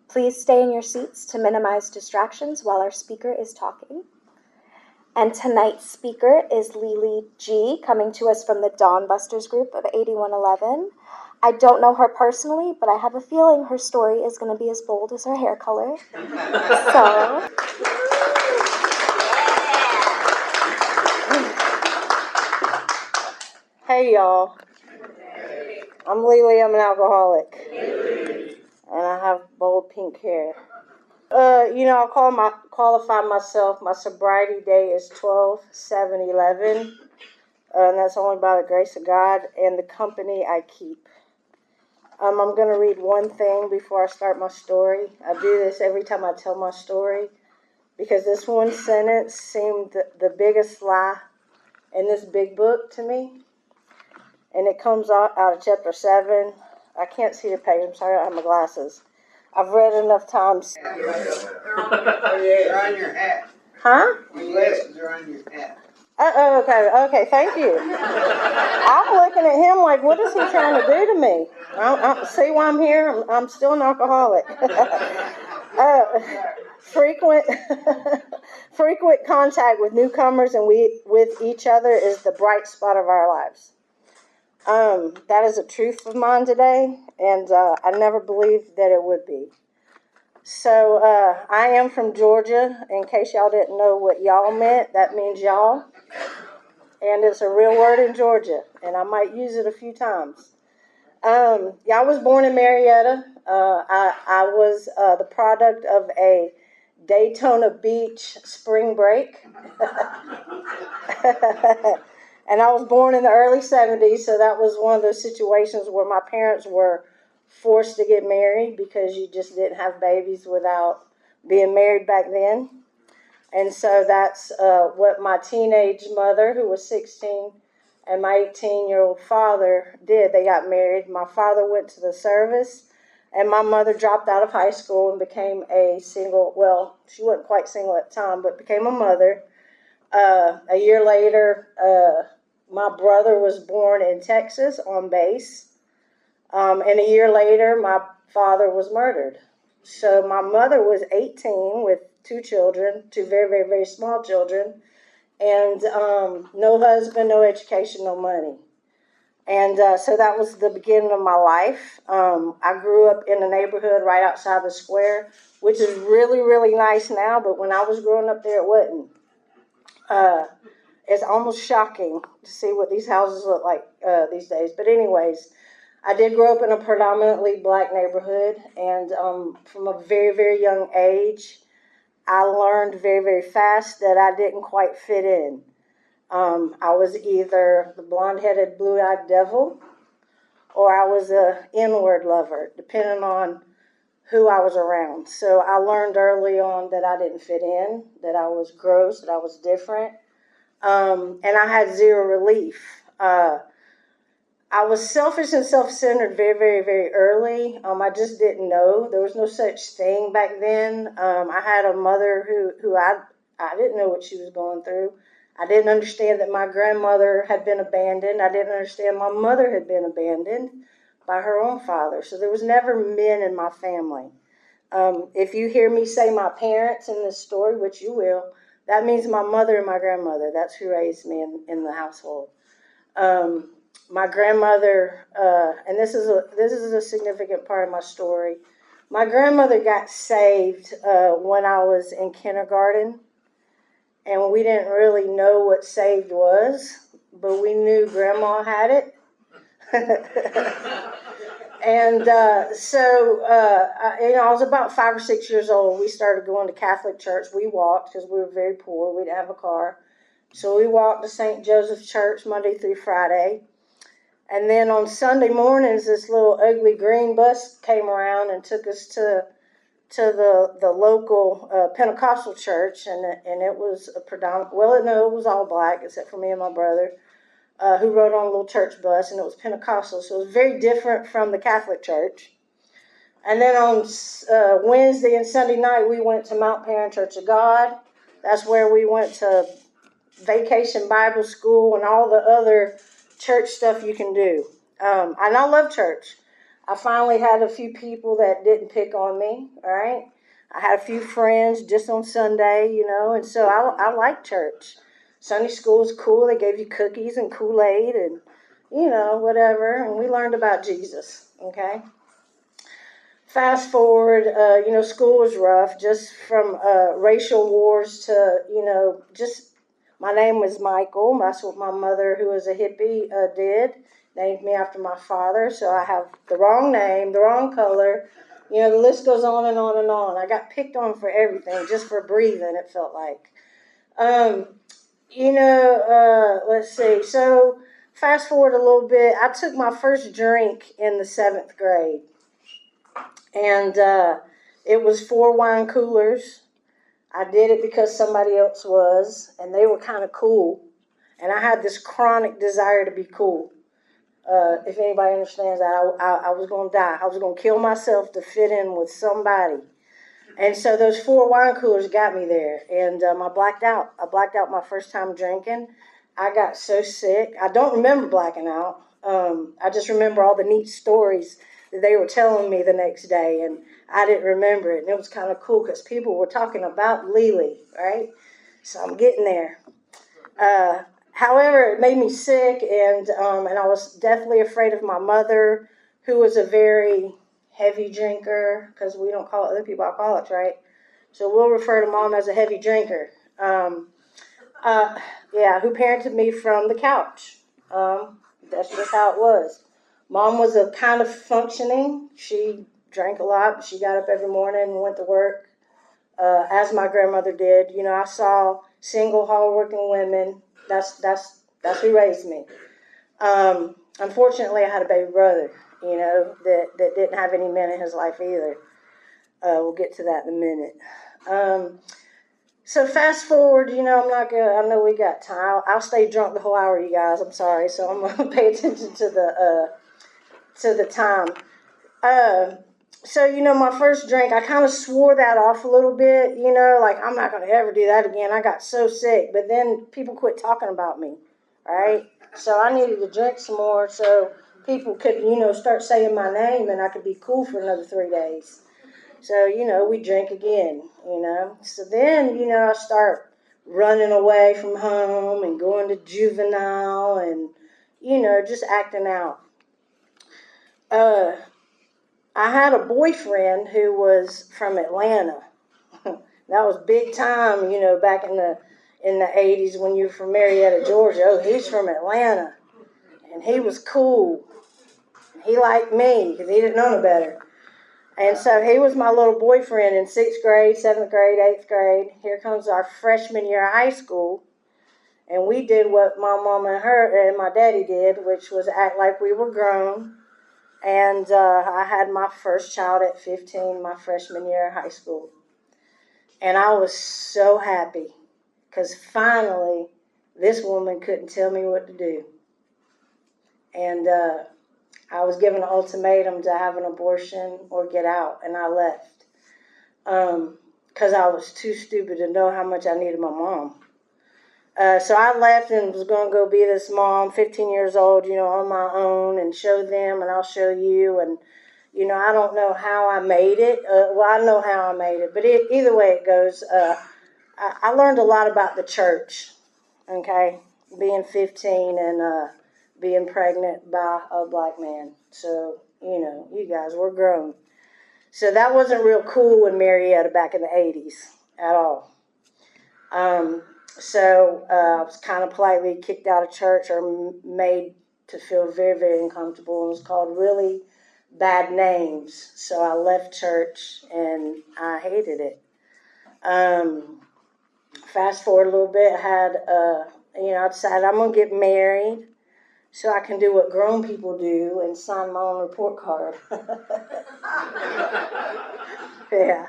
Please stay in your seats to minimize distractions while our speaker is talking. And tonight's speaker is Lily G, coming to us from the Dawn Busters group of 8111. I don't know her personally, but I have a feeling her story is going to be as bold as her hair color. So, hey y'all, I'm Lily, I'm an alcoholic, and I have bold pink hair. I qualify myself, my sobriety day is 12/7/11, and that's only by the grace of God and the company I keep. I'm going to read one thing before I start my story. I do this every time I tell my story, because this one sentence seemed the biggest lie in this big book to me. And it comes out of chapter 7. I can't see the page. I'm sorry, I don't have my glasses. I've read it enough times. They're on your hat. Huh? The glasses are on your hat. Okay, thank you. I'm looking at him like, what is he trying to do to me? See why I'm here? I'm still an alcoholic. Frequent contact with newcomers and with each other is the bright spot of our lives. That is a truth of mine today, and I never believed that it would be. So I am from Georgia. In case y'all didn't know what y'all meant, that means y'all. And it's a real word in Georgia, and I might use it a few times. I was born in Marietta. I was the product of a Daytona Beach spring break. And I was born in the early 70s, so that was one of those situations where my parents were forced to get married because you just didn't have babies without being married back then. And so that's what my teenage mother, who was 16, and my 18-year-old father did. They got married. My father went to the service, and my mother dropped out of high school and became a single, well, she wasn't quite single at the time, but became a mother. A year later, my brother was born in Texas on base. And a year later, my father was murdered. So my mother was 18 with two children, two very, very, very small children, and no husband, no education, no money. And so that was the beginning of my life. I grew up in a neighborhood right outside the square, which is really, really nice now, but when I was growing up there, it wasn't. It's almost shocking to see what these houses look like these days. But anyways, I did grow up in a predominantly black neighborhood, and from a very, very young age, I learned very, very fast that I didn't quite fit in. I was either the blonde-headed, blue-eyed devil, or I was a N-word lover, depending on who I was around. So I learned early on that I didn't fit in, that I was gross, that I was different. And I had zero relief. I was selfish and self-centered very, very, very early. I just didn't know. There was no such thing back then. I had a mother who I didn't know what she was going through. I didn't understand that my grandmother had been abandoned. I didn't understand my mother had been abandoned by her own father. So there was never men in my family. If you hear me say my parents in this story, which you will, that means my mother and my grandmother. That's who raised me in the household. My grandmother, and this is a significant part of my story. My grandmother got saved when I was in kindergarten, and we didn't really know what saved was, but we knew Grandma had it. And I was about 5 or 6 years old. We started going to Catholic church. We walked because we were very poor. We didn't have a car. So we walked to St. Joseph's Church Monday through Friday. And then on Sunday mornings, this little ugly green bus came around and took us to the local Pentecostal church. And it was a predominant, it was all black except for me and my brother. Who rode on a little church bus, and it was Pentecostal, so it was very different from the Catholic Church. And then on Wednesday and Sunday night, we went to Mount Perrin Church of God. That's where we went to Vacation Bible School and all the other church stuff you can do. And I love church. I finally had a few people that didn't pick on me, all right? I had a few friends just on Sunday, and so I like church. Sunday school was cool. They gave you cookies and Kool-Aid and, whatever, and we learned about Jesus, okay? Fast forward, school was rough, just from racial wars to, just my name was Michael. That's what my mother, who was a hippie, did. Named me after my father, so I have the wrong name, the wrong color. The list goes on and on and on. I got picked on for everything, just for breathing, it felt like. Let's see. So fast forward a little bit. I took my first drink in the 7th grade. And it was 4 wine coolers. I did it because somebody else was, and they were kind of cool. And I had this chronic desire to be cool. If anybody understands that, I was going to die. I was going to kill myself to fit in with somebody. And so those 4 wine coolers got me there, and I blacked out. I blacked out my first time drinking. I got so sick. I don't remember blacking out. I just remember all the neat stories that they were telling me the next day, and I didn't remember it. And it was kind of cool because people were talking about Lily, right? So I'm getting there. However, it made me sick, and I was deathly afraid of my mother, who was a very heavy drinker, because we don't call other people alcoholics, right? So we'll refer to Mom as a heavy drinker. Who parented me from the couch. That's just how it was. Mom was a kind of functioning. She drank a lot. She got up every morning and went to work, as my grandmother did. I saw single, hardworking women. That's who raised me. Unfortunately, I had a baby brother, that didn't have any men in his life either. We'll get to that in a minute. So fast forward, I'm not gonna. I know we got time. I'll stay drunk the whole hour, you guys. I'm sorry. So I'm gonna pay attention to the time. My first drink, I kind of swore that off a little bit. Like I'm not gonna ever do that again. I got so sick, but then people quit talking about me, right? So I needed to drink some more so people could, start saying my name and I could be cool for another 3 days. So, we drink again, So then, I start running away from home and going to juvenile and, just acting out. I had a boyfriend who was from Atlanta. That was big time, back in the 80s when you were from Marietta, Georgia. Oh, he's from Atlanta. And he was cool. He liked me because he didn't know no better. And so he was my little boyfriend in 6th grade, 7th grade, 8th grade. Here comes our freshman year of high school. And we did what my mom and my daddy did, which was act like we were grown. And I had my first child at 15, my freshman year of high school. And I was so happy because finally this woman couldn't tell me what to do. And I was given an ultimatum to have an abortion or get out, and I left because I was too stupid to know how much I needed my mom. So I left and was going to go be this mom, 15 years old, on my own, and show them, and I'll show you. And, I don't know how I made it. I know how I made it, but either way it goes, I learned a lot about the church, okay, being 15 and being pregnant by a black man. So, you guys were grown. So that wasn't real cool in Marietta back in the 80s at all. I was kind of politely kicked out of church or made to feel very, very uncomfortable. It was called really bad names. So I left church and I hated it. Fast forward a little bit, I decided I'm going to get married so I can do what grown people do and sign my own report card. Yeah.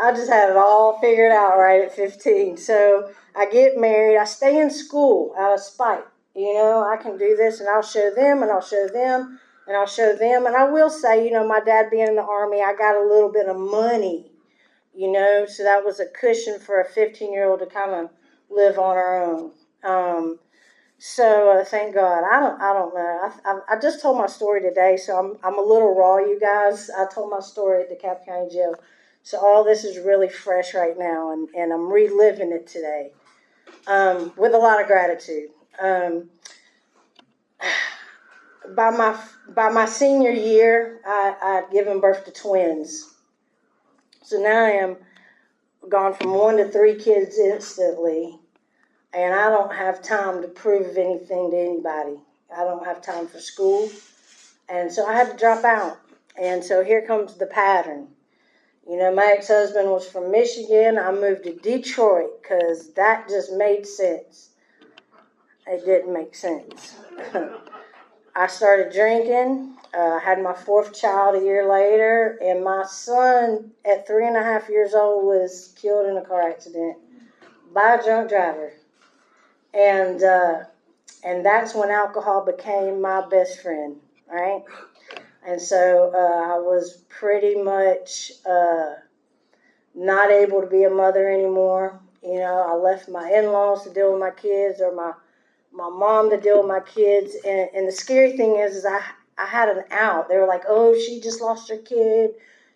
I just had it all figured out right at 15. So I get married. I stay in school out of spite. I can do this, and I'll show them, and I'll show them, and I'll show them. And I will say, my dad being in the Army, I got a little bit of money, so that was a cushion for a 15-year-old to kind of live on her own. So thank God. I don't know. I just told my story today, so I'm a little raw, you guys. I told my story at the DeKalb County Jail, so all this is really fresh right now, and I'm reliving it today with a lot of gratitude. By my senior year, I'd given birth to twins, so now I am gone from 1 to 3 kids instantly, and I don't have time to prove anything to anybody. I don't have time for school. And so I had to drop out. And so here comes the pattern. You know, my ex-husband was from Michigan. I moved to Detroit because that just made sense. It didn't make sense. I started drinking. Had my 4th child a year later. And my son, at 3.5 years old, was killed in a car accident by a drunk driver. And that's when alcohol became my best friend, right? And so I was pretty much not able to be a mother anymore. You know, I left my in-laws to deal with my kids, or my mom to deal with my kids. And the scary thing is I had an out. They were like, oh, she just lost her kid.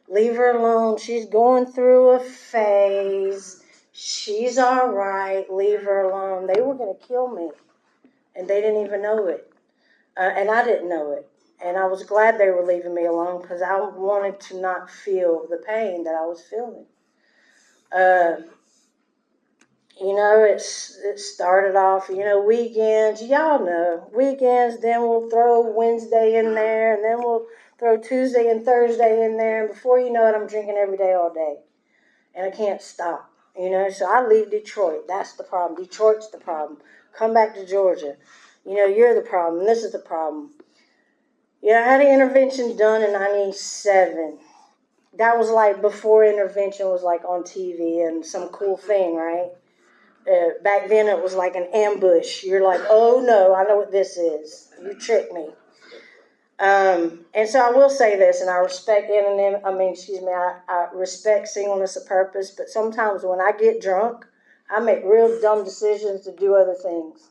Leave her alone. She's going through a phase. She's all right. Leave her alone. They were going to kill me, and they didn't even know it. And I didn't know it. And I was glad they were leaving me alone because I wanted to not feel the pain that I was feeling. You know, it started off, you know, weekends. Y'all know, weekends, then we'll throw Wednesday in there, and then we'll throw Tuesday and Thursday in there. And before you know it, I'm drinking every day, all day. And I can't stop, you know. So I leave Detroit. That's the problem. Detroit's the problem. Come back to Georgia. You know, you're the problem. This is the problem. Yeah, I had an intervention done in 97. That was like before intervention was like on TV and some cool thing, right? Back then it was like an ambush. You're like, oh no, I know what this is. You tricked me. And so I will say this, and I respect I respect singleness of purpose, but sometimes when I get drunk, I make real dumb decisions to do other things,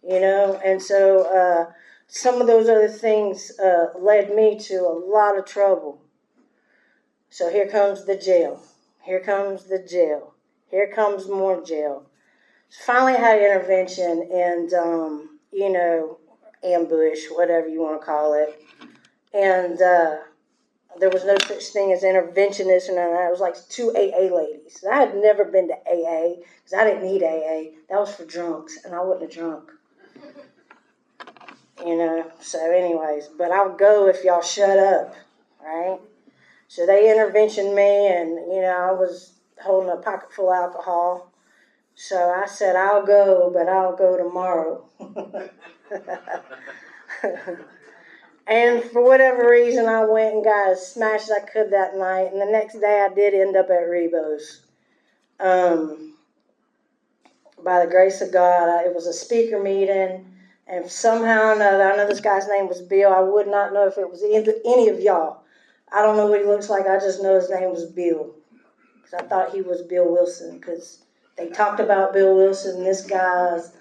you know? And so some of those other things led me to a lot of trouble. So here comes the jail. Here comes the jail. Here comes more jail. So finally I had intervention and, you know, ambush, whatever you want to call it. And there was no such thing as interventionist and that. It was like 2 AA ladies. I had never been to AA because I didn't need AA. That was for drunks, and I wasn't a drunk. You know, so anyways, but I'll go if y'all shut up, right? So they interventioned me, and, you know, I was holding a pocket full of alcohol. So I said, I'll go, but I'll go tomorrow. And for whatever reason, I went and got as smashed as I could that night. And the next day, I did end up at Rebo's. By the grace of God, it was a speaker meeting. And somehow or another, I know this guy's name was Bill. I would not know if it was any of y'all. I don't know what he looks like. I just know his name was Bill. Because I thought he was Bill Wilson. Because they talked about Bill Wilson. And this guy's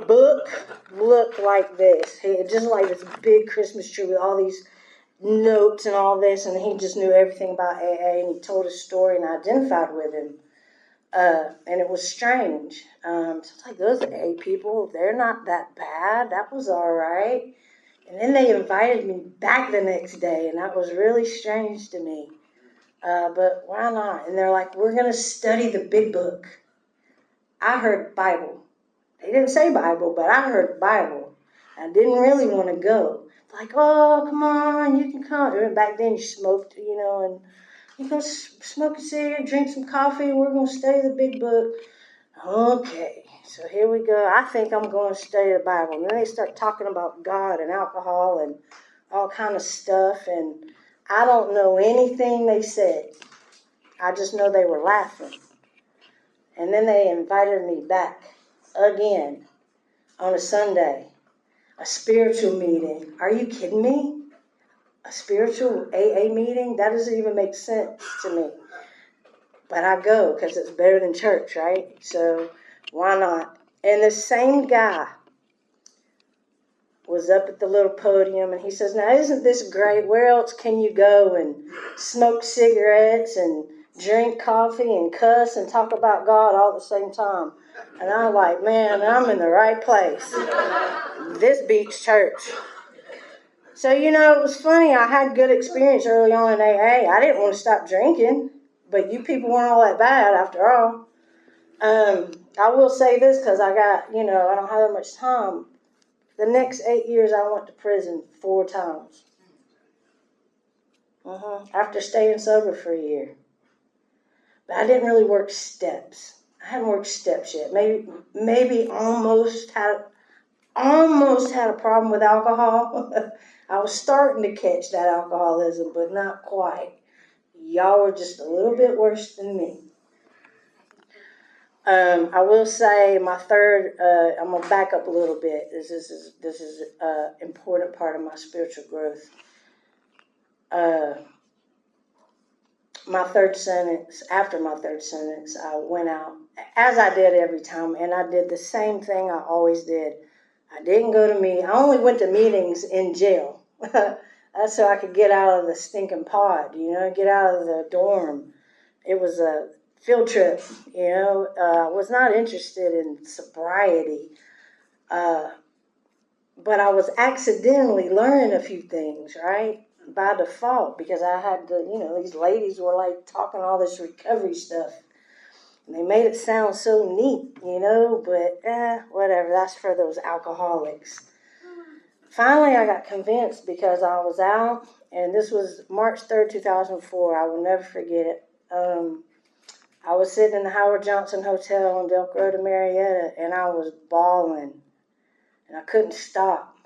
book looked like this. Just like this big Christmas tree with all these notes and all this, and he just knew everything about AA, and he told his story, and I identified with him, and it was strange. So it's like, those AA people, they're not that bad. That was all right. And then they invited me back the next day, and that was really strange to me. But why not? And they're like, we're going to study the big book. I heard Bible. They didn't say Bible, but I heard Bible. I didn't really want to go. Like, oh, come on, you can come. And back then you smoked, you know, and you can smoke a cigarette, drink some coffee, we're going to study the big book. Okay, so here we go. I think I'm going to study the Bible. And then they start talking about God and alcohol and all kind of stuff. And I don't know anything they said. I just know they were laughing. And then they invited me back again on a Sunday. A spiritual meeting. Are you kidding me? A spiritual AA meeting? That doesn't even make sense to me. But I go because it's better than church, right? So why not? And the same guy was up at the little podium, and he says, now isn't this great? Where else can you go and smoke cigarettes and drink coffee and cuss and talk about God all at the same time? And I'm like, man, I'm in the right place. This beats church. So, it was funny. I had good experience early on in AA. I didn't want to stop drinking, but you people weren't all that bad after all. I will say this because I got, I don't have that much time. The next 8 years, I went to prison 4 times. After staying sober for a year. But I didn't really work steps. I hadn't worked steps yet. Maybe almost had a problem with alcohol. I was starting to catch that alcoholism, but not quite. Y'all were just a little bit worse than me. I will say my third. I'm gonna back up a little bit. This is an important part of my spiritual growth. After my third sentence, I went out, as I did every time, and I did the same thing I always did. I didn't go to meetings. I only went to meetings in jail. That's so I could get out of the stinking pod, get out of the dorm. It was a field trip, I was not interested in sobriety, but I was accidentally learning a few things, right? By default, because I had to, these ladies were like talking all this recovery stuff. And they made it sound so neat, but whatever, that's for those alcoholics. Finally, I got convinced because I was out, and this was March 3rd, 2004. I will never forget it. I was sitting in the Howard Johnson Hotel in Delk Road, Marietta, and I was bawling. And I couldn't stop.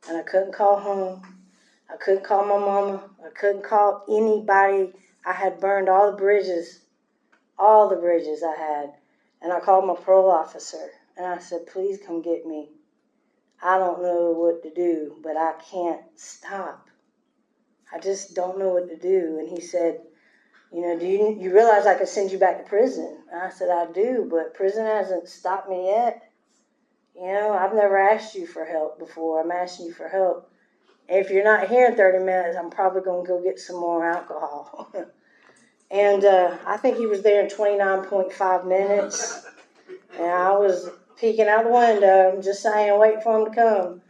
And I couldn't call home. I couldn't call my mama. I couldn't call anybody. I had burned all the bridges I had. And I called my parole officer. And I said, please come get me. I don't know what to do, but I can't stop. I just don't know what to do. And he said, do you realize I could send you back to prison? And I said, I do, but prison hasn't stopped me yet. I've never asked you for help before. I'm asking you for help. If you're not here in 30 minutes, I'm probably going to go get some more alcohol. And I think he was there in 29.5 minutes. And I was peeking out the window, just saying, waiting for him to come.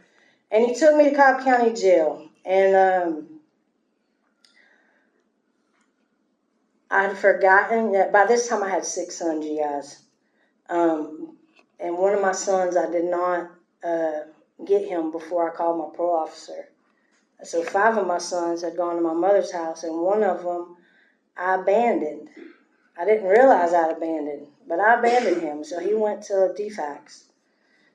And he took me to Cobb County Jail. And I'd forgotten that by this time I had 6 sons, you guys. And one of my sons, I did not get him before I called my parole officer. So 5 of my sons had gone to my mother's house, and one of them I abandoned. I didn't realize I'd abandoned, but I abandoned him, so he went to DFACS.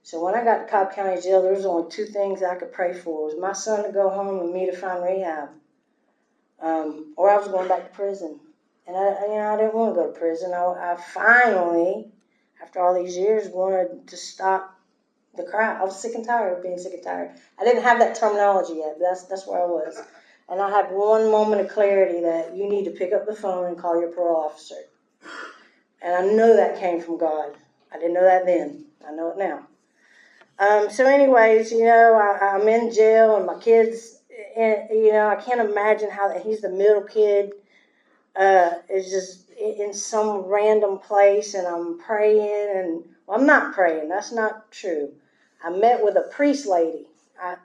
So when I got to Cobb County Jail, there was only 2 things I could pray for. It was my son to go home and me to find rehab, or I was going back to prison. And I didn't want to go to prison. I finally, after all these years, wanted to stop the crap. I was sick and tired of being sick and tired. I didn't have that terminology yet, but that's where I was. And I had one moment of clarity that you need to pick up the phone and call your parole officer. And I know that came from God. I didn't know that then. I know it now. So anyways, I'm in jail, and my kids, I can't imagine how he's the middle kid. Is just in some random place, and I'm praying, and I'm not praying. That's not true. I met with a priest lady. I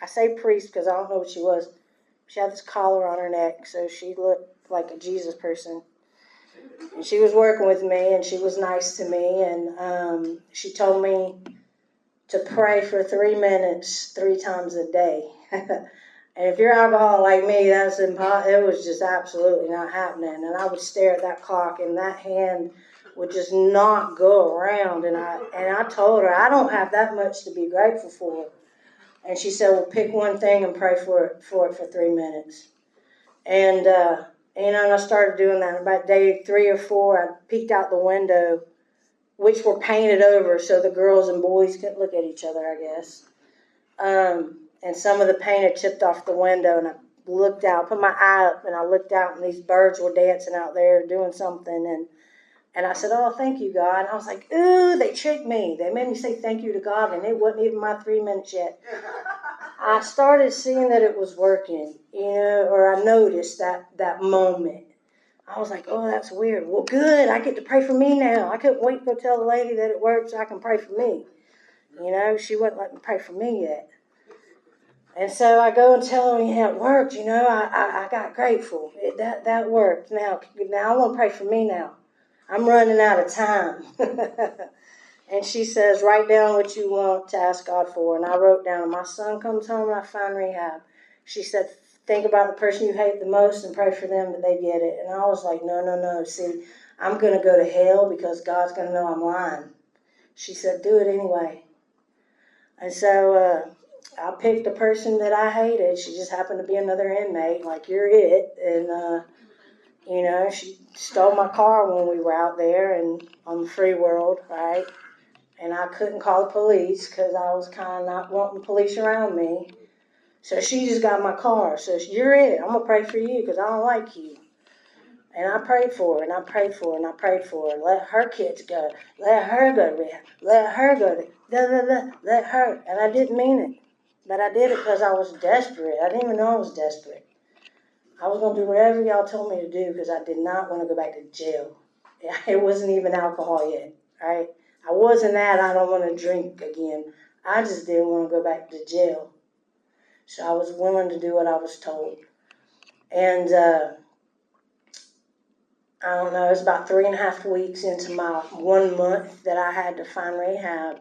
say priest because I don't know what she was. She had this collar on her neck, so she looked like a Jesus person. And she was working with me, and she was nice to me, and she told me to pray for 3 minutes 3 times a day. And if you're alcoholic like me, that's impossible. It was just absolutely not happening. And I would stare at that clock, and that hand would just not go around. And I told her, I don't have that much to be grateful for. And she said, well, pick one thing and pray for it for 3 minutes. And I started doing that. About day 3 or 4, I peeked out the window, which were painted over so the girls and boys couldn't look at each other, I guess. And some of the paint had chipped off the window, and I looked out, put my eye up, and I looked out, and these birds were dancing out there doing something. And And I said, oh, thank you, God. And I was like, ooh, they tricked me. They made me say thank you to God, and it wasn't even my 3 minutes yet. I started seeing that it was working, or I noticed that moment. I was like, oh, that's weird. Well, good. I get to pray for me now. I couldn't wait to go tell the lady that it worked so I can pray for me. She wouldn't let me pray for me yet. And so I go and tell her, yeah, it worked. I got grateful. That worked. Now I want to pray for me now. I'm running out of time. And she says, write down what you want to ask God for. And I wrote down, my son comes home and I find rehab. She said, think about the person you hate the most and pray for them that they get it. And I was like, no. See, I'm going to go to hell because God's going to know I'm lying. She said, do it anyway. And so I picked the person that I hated. She just happened to be another inmate, like you're it. And, she stole my car when we were out there and on the free world, right? And I couldn't call the police because I was kind of not wanting the police around me. So she just got my car. So you're it. I'm going to pray for you because I don't like you. And I prayed for her, and I prayed for her, and I prayed for her. Let her kids go. Let her go to rehab. Let her go to, let her. And I didn't mean it. But I did it because I was desperate. I didn't even know I was desperate. I was going to do whatever y'all told me to do because I did not want to go back to jail. It wasn't even alcohol yet, right? I wasn't that I don't want to drink again. I just didn't want to go back to jail. So I was willing to do what I was told. And I don't know, it was about 3.5 weeks into my 1 month that I had to find rehab.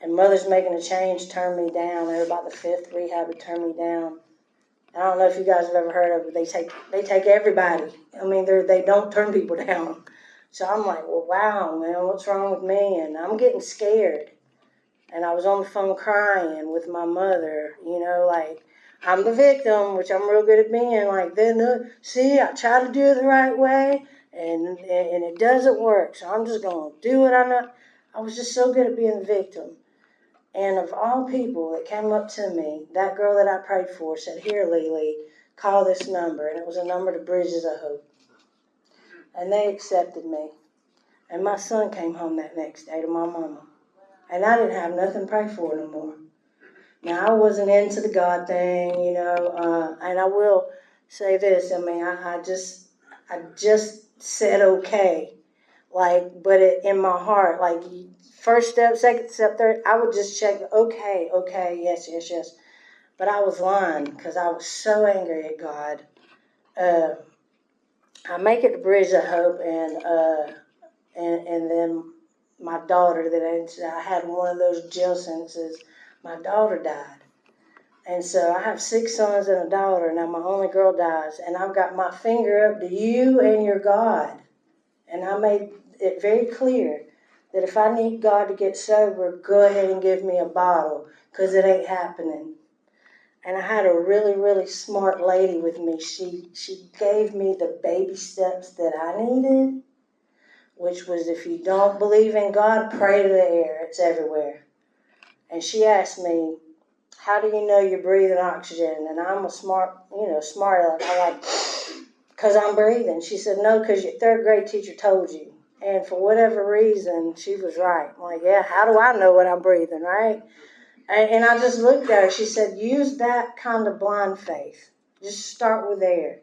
And Mothers Making a Change turned me down. They were about the 5th rehab to turn me down. I don't know if you guys have ever heard of it. They take everybody. I mean, they don't turn people down. So I'm like, well, wow, man, what's wrong with me? And I'm getting scared. And I was on the phone crying with my mother, like, I'm the victim, which I'm real good at being. Like, see, I try to do it the right way, and it doesn't work. So I'm just going to do it. I was just so good at being the victim. And of all people that came up to me, that girl that I prayed for said, here, Lily, call this number. And it was a number to Bridges of Hope. And they accepted me. And my son came home that next day to my mama. And I didn't have nothing to pray for no more. Now, I wasn't into the God thing, and I will say this. I mean, I just said okay. Like, but in my heart, like, first step, second step, third, I would just check, okay, yes. But I was lying because I was so angry at God. I make it to Bridge of Hope, and then my daughter, that I had one of those jail sentences, my daughter died. And so I have 6 sons and a daughter. Now my only girl dies, and I've got my finger up to you and your God. And I made it very clear that if I need God to get sober, go ahead and give me a bottle, because it ain't happening. And I had a really, really smart lady with me. She gave me the baby steps that I needed, which was, if you don't believe in God, pray to the air. It's everywhere. And she asked me, how do you know you're breathing oxygen? And I'm a smart aleck. I like, because I'm breathing. She said, no, because your 3rd grade teacher told you. And for whatever reason, she was right. I'm like, yeah, how do I know what I'm breathing, right? And I just looked at her. She said, use that kind of blind faith. Just start with there.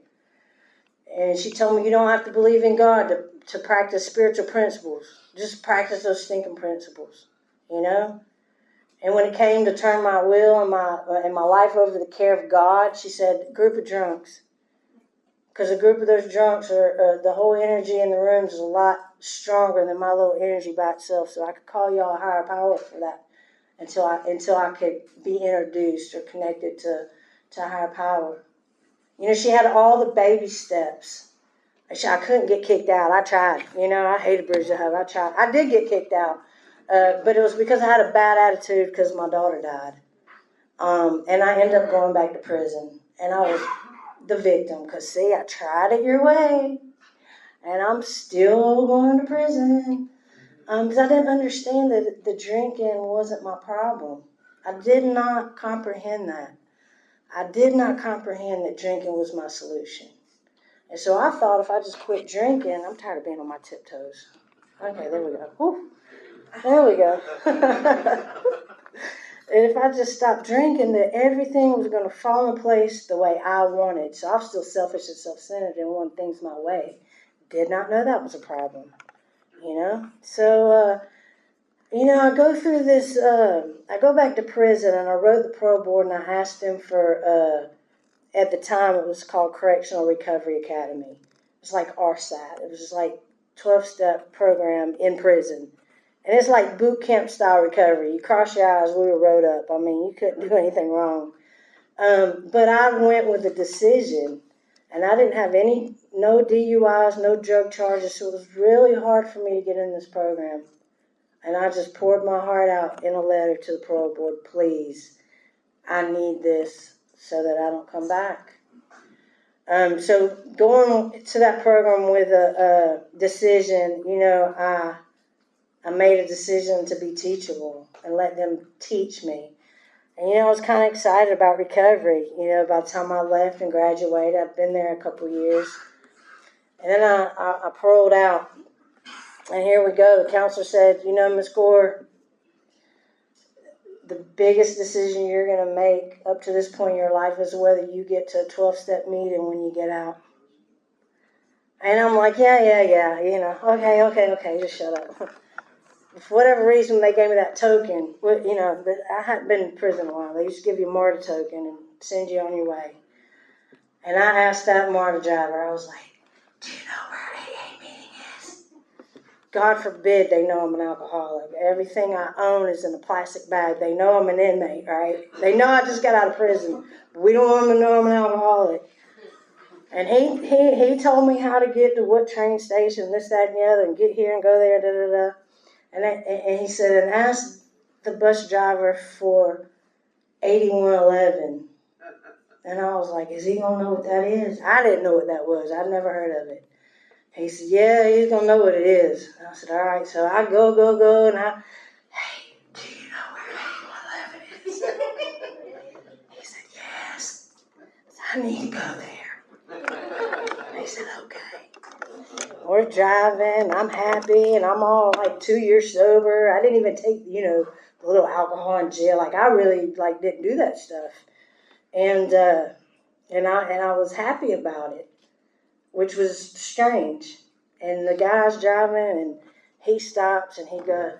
And she told me, you don't have to believe in God to practice spiritual principles. Just practice those stinking principles, And when it came to turn my will and my life over to the care of God, she said, group of drunks. Because a group of those drunks the whole energy in the rooms is a lot stronger than my little energy by itself. So I could call y'all a higher power for that until I could be introduced or connected to a higher power. She had all the baby steps. I couldn't get kicked out. I tried. I hated Bridge of Hope. I tried. I did get kicked out. But it was because I had a bad attitude because my daughter died. And I ended up going back to prison. And I was the victim because, see, I tried it your way. And I'm still going to prison. Because I didn't understand that the drinking wasn't my problem. I did not comprehend that. I did not comprehend that drinking was my solution. And so I thought if I just quit drinking, I'm tired of being on my tiptoes. Okay, there we go. Whew. There we go. And if I just stopped drinking, that everything was going to fall in place the way I wanted. So I'm still selfish and self-centered and want things my way. Did not know that was a problem, you know? So, I go through this, I go back to prison and I wrote the parole board and I asked them for, at the time it was called Correctional Recovery Academy. It was like RSAT. It was just like 12-step program in prison. And it's like boot camp style recovery. You cross your eyes, we were rode up. I mean, you couldn't do anything wrong. But I went with a decision, and I didn't have no DUIs, no drug charges, so it was really hard for me to get in this program. And I just poured my heart out in a letter to the parole board, please, I need this so that I don't come back. So going to that program with a decision, I made a decision to be teachable and let them teach me. And, I was kind of excited about recovery. By the time I left and graduated, I've been there a couple years. And then I paroled out. And here we go. The counselor said, Ms. Gore, the biggest decision you're going to make up to this point in your life is whether you get to a 12-step meeting when you get out. And I'm like, yeah, okay, just shut up. For whatever reason, they gave me that token. I hadn't been in prison a while. They used to give you a MARTA token and send you on your way. And I asked that MARTA driver, I was like, do you know where an AA meeting is? God forbid they know I'm an alcoholic. Everything I own is in a plastic bag. They know I'm an inmate, right? They know I just got out of prison. But we don't want them to know I'm an alcoholic. And he told me how to get to what train station, this, that, and the other, and get here and go there, da-da-da. And he said, and ask the bus driver for 8111. And I was like, is he going to know what that is? I didn't know what that was. I'd never heard of it. He said, yeah, he's going to know what it is. And I said, all right. So I go, and hey, do you know where 8111 is? He said, yes. I need to go there. He said, okay. We're driving, I'm happy, and I'm all like 2 years sober. I didn't even take, the little alcohol in jail. Like I really didn't do that stuff. And I was happy about it, which was strange. And the guy's driving and he stops and he goes,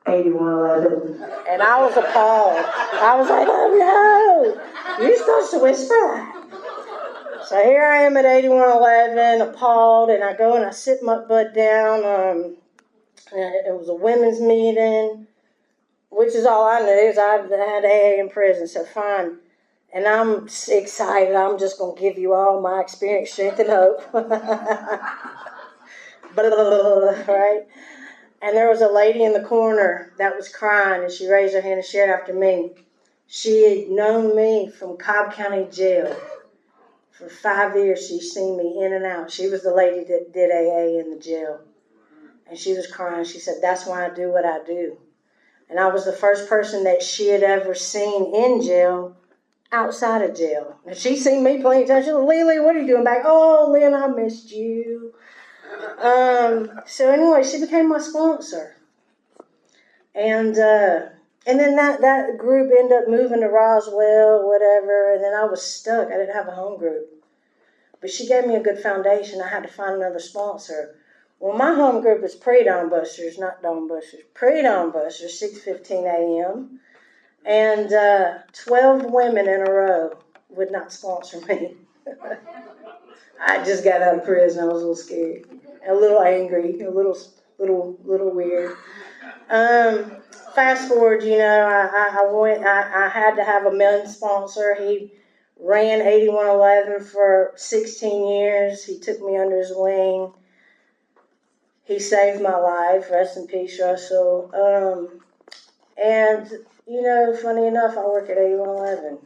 8111. And I was appalled. I was like, oh no, you're supposed to whisper that. So here I am at 8111, appalled, and I go and I sit my butt down. It was a women's meeting, which is all I knew. Is I had AA in prison, so fine. And I'm excited. I'm just going to give you all my experience, strength, and hope. Right? And there was a lady in the corner that was crying, and she raised her hand and shared after me. She had known me from Cobb County Jail. For 5 years, she's seen me in and out. She was the lady that did AA in the jail. And she was crying. She said, that's why I do what I do. And I was the first person that she had ever seen in jail, outside of jail. And she seen me playing attention. Lily, what are you doing back? Oh, Lynn, I missed you. So anyway, she became my sponsor. And then that group ended up moving to Roswell, whatever, and then I was stuck. I didn't have a home group. But she gave me a good foundation. I had to find another sponsor. Well, my home group is pre-dawn busters, not dawn busters. Pre-dawn busters, 6:15 a.m. And 12 women in a row would not sponsor me. I just got out of prison. I was a little scared, a little angry, a little weird. Fast forward, I had to have a men's sponsor. He ran 8111 for 16 years. He took me under his wing. He saved my life. Rest in peace, Russell. And, funny enough, I work at 8111.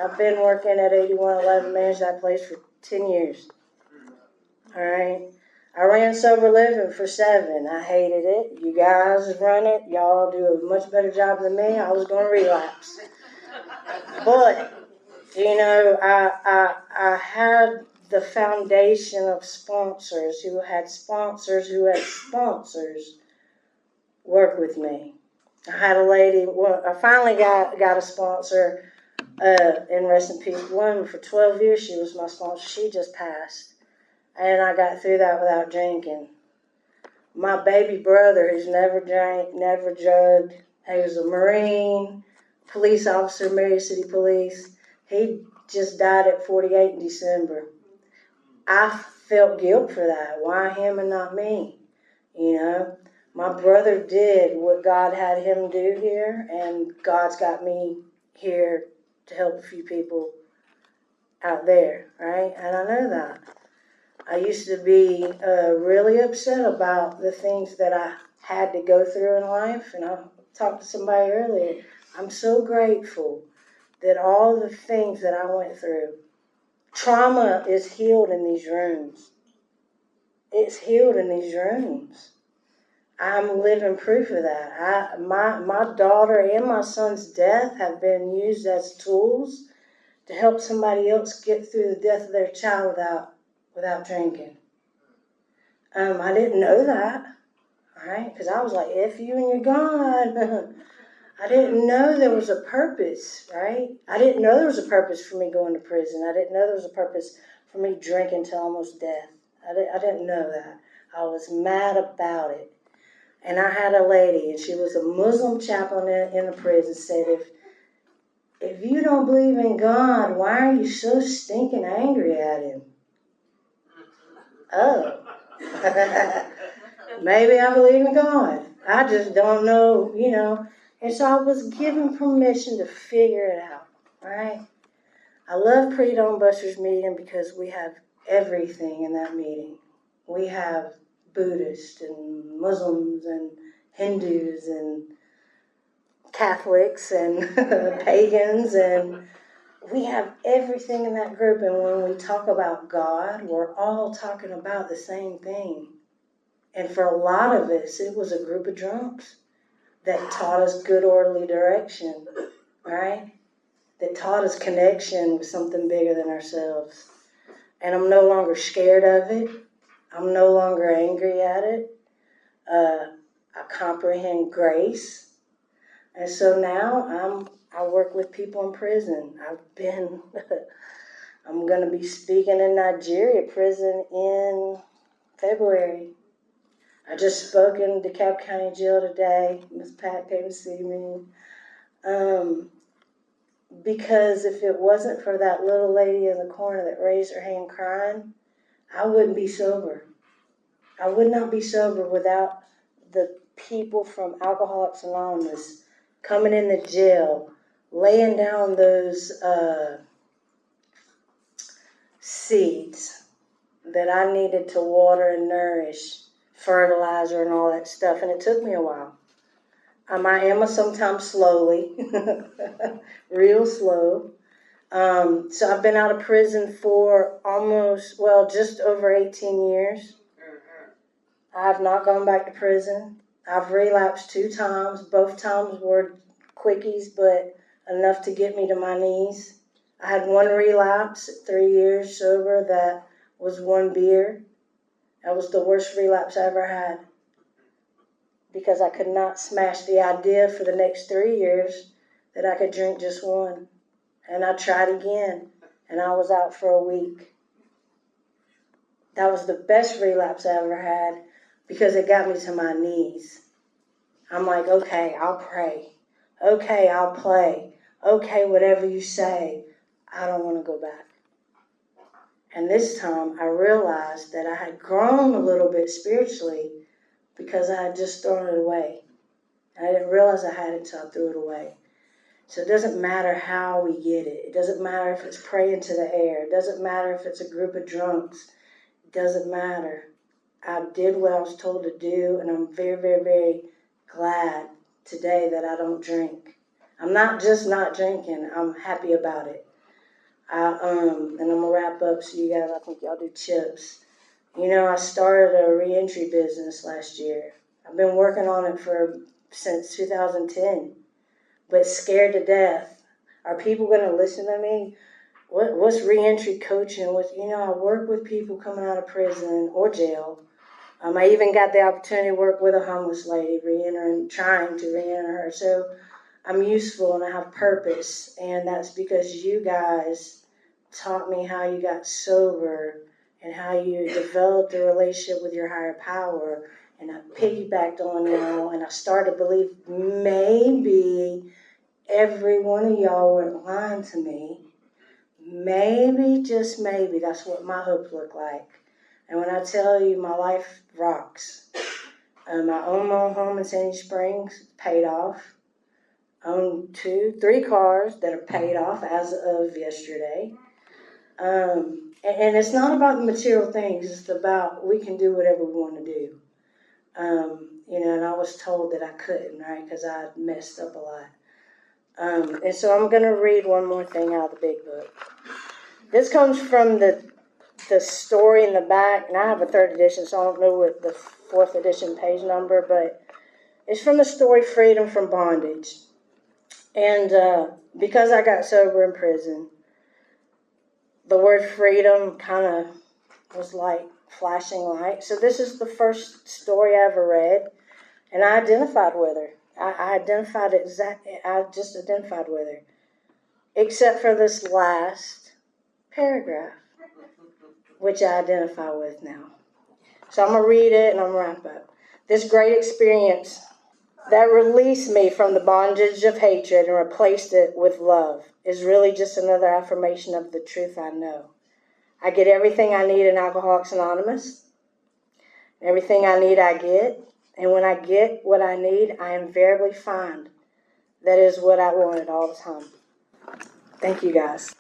I've been working at 8111, managed that place for 10 years. All right. I ran sober living for 7. I hated it. You guys run it. Y'all do a much better job than me. I was going to relapse. But, I had the foundation of sponsors who had sponsors who had sponsors work with me. I had a lady, well, I finally got a sponsor, in rest in peace, one for 12 years she was my sponsor. She just passed. And I got through that without drinking. My baby brother, who's never drank, never drugged, he was a Marine, police officer, Mary City Police. He just died at 48 in December. I felt guilt for that. Why him and not me? You know, my brother did what God had him do here, and God's got me here to help a few people out there, right? And I know that. I used to be really upset about the things that I had to go through in life, and I talked to somebody earlier. I'm so grateful that all the things that I went through, trauma is healed in these rooms. It's healed in these rooms. I'm living proof of that. My daughter and my son's death have been used as tools to help somebody else get through the death of their child without drinking. I didn't know that, all right? Because I was like, F you and you're gone. I didn't know there was a purpose, right? I didn't know there was a purpose for me going to prison. I didn't know there was a purpose for me drinking till almost death. I didn't know that. I was mad about it. And I had a lady, and she was a Muslim chaplain in the prison, said, if you don't believe in God, why are you so stinking angry at him? Oh. Maybe I believe in God. I just don't know, you know. And so I was given permission to figure it out, right? I love Pre-Dawn Busters meeting because we have everything in that meeting. We have Buddhists and Muslims and Hindus and Catholics and pagans, and we have everything in that group. And when we talk about God, we're all talking about the same thing. And for a lot of us, it was a group of drunks that taught us good, orderly direction, right? That taught us connection with something bigger than ourselves. And I'm no longer scared of it. I'm no longer angry at it. I comprehend grace. And so now I work with people in prison. I'm going to be speaking in Nigeria prison in February. I just spoke in DeKalb County Jail today. Miss Pat came to see me. Because if it wasn't for that little lady in the corner that raised her hand crying, I wouldn't be sober. I would not be sober without the people from Alcoholics Anonymous coming in the jail, laying down those seeds that I needed to water and nourish, fertilizer and all that stuff. And it took me a while. I am sometimes slowly, real slow. So I've been out of prison for just over 18 years. I have not gone back to prison. I've relapsed 2 times. Both times were quickies, but enough to get me to my knees. I had 1 relapse at 3 years sober. That was 1 beer. That was the worst relapse I ever had, because I could not smash the idea for the next 3 years that I could drink just 1. And I tried again, and I was out for a week. That was the best relapse I ever had, because it got me to my knees. I'm like, okay, I'll pray. Okay, I'll play. Okay, whatever you say. I don't want to go back. And this time I realized that I had grown a little bit spiritually because I had just thrown it away. And I didn't realize I had it until I threw it away. So it doesn't matter how we get it. It doesn't matter if it's praying to the air. It doesn't matter if it's a group of drunks. It doesn't matter. I did what I was told to do, and I'm very, very, very glad today that I don't drink. I'm not just not drinking. I'm happy about it. And I'm going to wrap up so you guys, I think y'all do chips. You know, I started a reentry business last year. I've been working on it since 2010. But scared to death. Are people going to listen to me? what's reentry coaching? I work with people coming out of prison or jail. I even got the opportunity to work with a homeless lady, trying to reenter her. So I'm useful and I have purpose, and that's because you guys taught me how you got sober and how you developed a relationship with your higher power. And I piggybacked on y'all, and I started to believe maybe every one of y'all weren't lying to me. Maybe, just maybe, that's what my hope looked like. And when I tell you my life rocks, I own my own home in Sandy Springs, paid off. Own 3 cars that are paid off as of yesterday. And it's not about the material things. It's about we can do whatever we want to do. And I was told that I couldn't, right, because I messed up a lot. And so I'm going to read one more thing out of the big book. This comes from the story in the back, and I have a 3rd edition, so I don't know what the 4th edition page number, but it's from the story Freedom from Bondage. And because I got sober in prison, the word freedom kind of was like flashing light. So this is the first story I ever read, and I identified with her. I just identified with her, except for this last paragraph, which I identify with now. So I'm going to read it and I'm going to wrap up. This great experience that released me from the bondage of hatred and replaced it with love is really just another affirmation of the truth I know. I get everything I need in Alcoholics Anonymous. Everything I need, I get. And when I get what I need, I invariably find that is what I wanted all the time. Thank you, guys.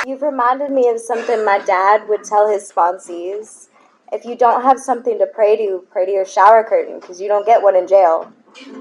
You've reminded me of something my dad would tell his sponsees. If you don't have something to pray to your shower curtain, because you don't get one in jail. So